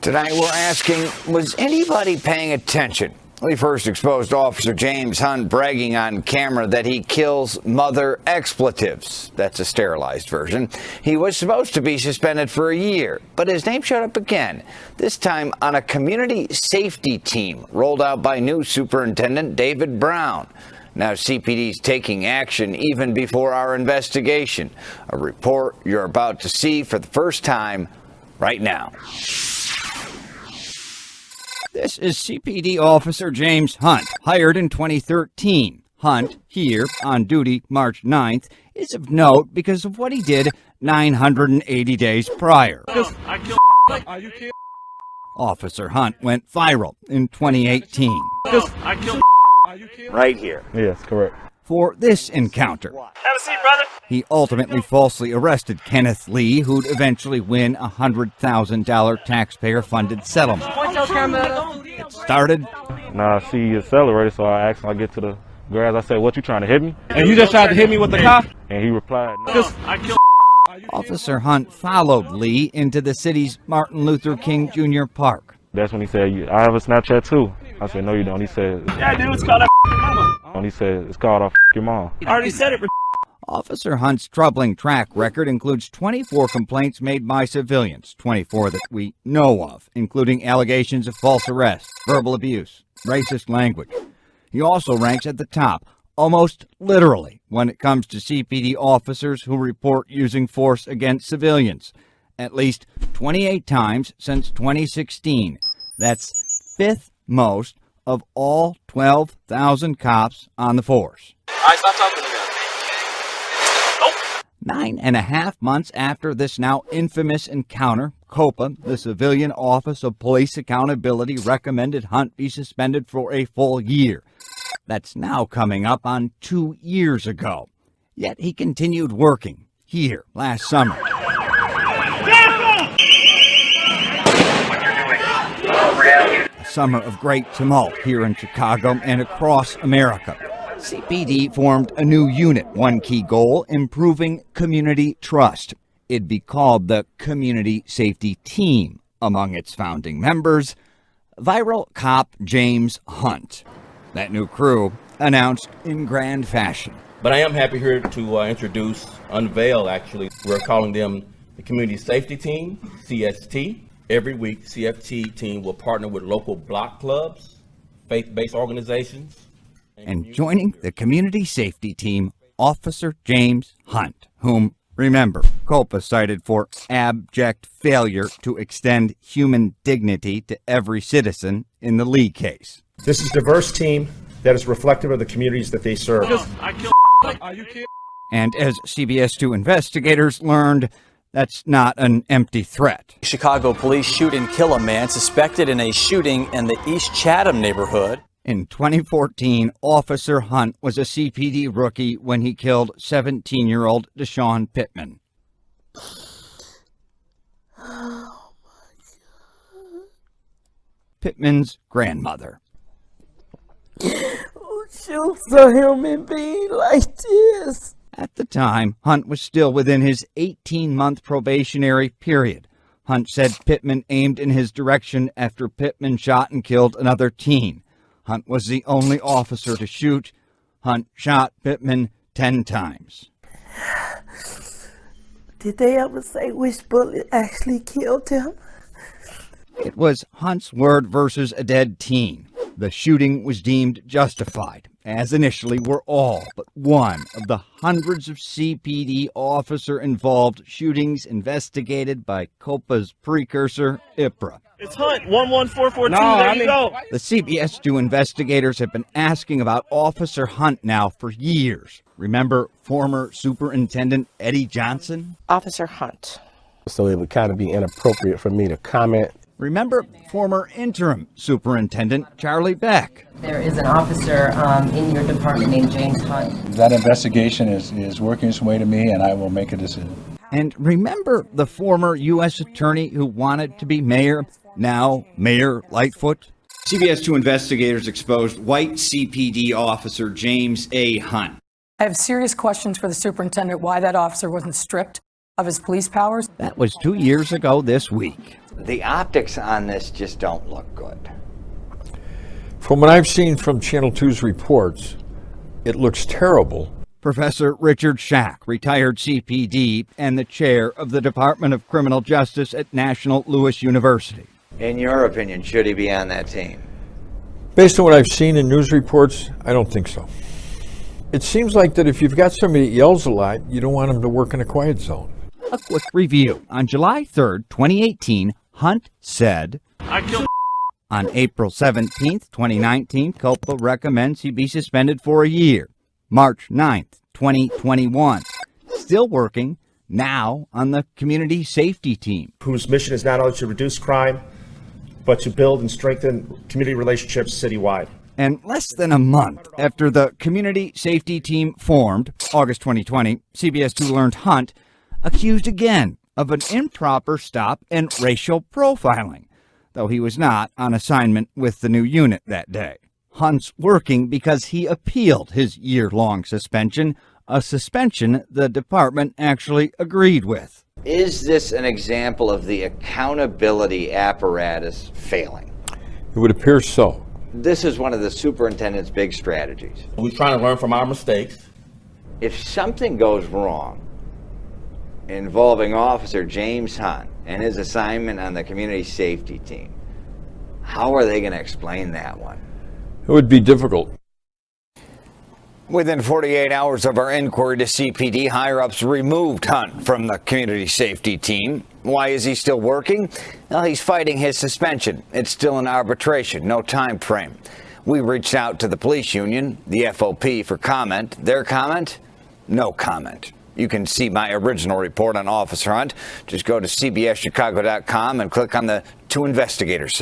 Tonight we're asking, was anybody paying attention? We first exposed Officer James Hunt bragging on camera that he kills mother expletives. That's a sterilized version. He was supposed to be suspended for a year, but his name showed up again, this time on a community safety team rolled out by new Superintendent David Brown. Now CPD's taking action even before our investigation. A report you're about to see for the first time right now. This is CPD Officer James Hunt, hired in 2013. Hunt, here on duty March 9th, is of note because of what he did 980 days prior. Officer Hunt went viral in 2018. Right here. Yes, correct. For this encounter. Have a seat, brother. He ultimately falsely arrested Kenneth Lee, who'd eventually win a $100,000 taxpayer-funded settlement. It started. Nah, she accelerated, so I asked him, I get to the grass, I said, what, you trying to hit me? And you just tried to hit me with the car? And he replied, no. Officer Hunt followed Lee into the city's Martin Luther King Jr. Park. That's when he said, I have a Snapchat too. I said, no, you don't. He said, Yeah, dude, it's called mama. and he said, it's called off your mom. I already said it. Officer Hunt's troubling track record includes 24 complaints made by civilians, 24 that we know of, including allegations of false arrest, verbal abuse, racist language. He also ranks at the top, almost literally, when it comes to CPD officers who report using force against civilians. At least 28 times since 2016. That's fifth most of all 12,000 cops on the force. All right, stop talking to me. 9.5 months after this now infamous encounter, COPA, the Civilian Office of Police Accountability, recommended Hunt be suspended for a full year. That's now coming up on 2 years ago. Yet he continued working here last summer. A summer of great tumult here in Chicago and across America. CPD formed a new unit, one key goal, improving community trust. It'd be called the Community Safety Team. Among its founding members, viral cop James Hunt. That new crew announced in grand fashion. But I am happy here to unveil actually. We're calling them the Community Safety Team, CST. Every week, CFT team will partner with local block clubs, faith-based organizations. And joining the Community Safety Team, Officer James Hunt, whom, remember, COPA cited for abject failure to extend human dignity to every citizen in the Lee case. This is a diverse team that is reflective of the communities that they serve. And as CBS 2 investigators learned, that's not an empty threat. Chicago police shoot and kill a man suspected in a shooting in the East Chatham neighborhood. In 2014, Officer Hunt was a CPD rookie when he killed 17-year-old Deshaun Pittman. Oh my God. Pittman's grandmother. Who shoots a human being like this? At the time, Hunt was still within his 18-month probationary period. Hunt said Pittman aimed in his direction after Pittman shot and killed another teen. Hunt was the only officer to shoot. Hunt shot Pittman 10 times. Did they ever say which bullet actually killed him? It was Hunt's word versus a dead teen. The shooting was deemed justified, as initially were all but one of the hundreds of CPD officer-involved shootings investigated by COPA's precursor, IPRA. It's Hunt, 11442, there you go. The CBS 2 investigators have been asking about Officer Hunt now for years. Remember former Superintendent Eddie Johnson? Officer Hunt. So it would kind of be inappropriate for me to comment. Remember former interim Superintendent Charlie Beck? There is an officer in your department named James Hunt. That investigation is working its way to me, and I will make a decision. And remember the former U.S. attorney who wanted to be mayor, now Mayor Lightfoot? CBS 2 investigators exposed white CPD officer James A. Hunt. I have serious questions for the superintendent why that officer wasn't stripped of his police powers. That was 2 years ago this week. The optics on this just don't look good. From what I've seen from Channel 2's reports, it looks terrible. Professor Richard Schack, retired CPD and the chair of the Department of Criminal Justice at National Louis University. In your opinion, should he be on that team? Based on what I've seen in news reports, I don't think so. It seems like that if you've got somebody that yells a lot, you don't want them to work in a quiet zone. A quick review. On July 3rd, 2018, Hunt said, I killed. On April 17th, 2019, Culpa recommends he be suspended for a year. March 9th, 2021, still working, now on the community safety team. Whose mission is not only to reduce crime, but to build and strengthen community relationships citywide. And less than a month after the community safety team formed, August 2020, CBS 2 learned Hunt accused again of an improper stop and racial profiling, though he was not on assignment with the new unit that day. Hunt's working because he appealed his year-long suspension, a suspension the department actually agreed with. Is this an example of the accountability apparatus failing? It would appear so. This is one of the superintendent's big strategies. We're trying to learn from our mistakes. If something goes wrong involving Officer James Hunt and his assignment on the community safety team, how are they going to explain that one? It would be difficult. Within 48 hours of our inquiry to CPD, higher-ups removed Hunt from the community safety team. Why is he still working? Well, he's fighting his suspension. It's still in arbitration, no time frame. We reached out to the police union, the FOP, for comment. Their comment? No comment. You can see my original report on Officer Hunt. Just go to cbschicago.com and click on the To Investigators section.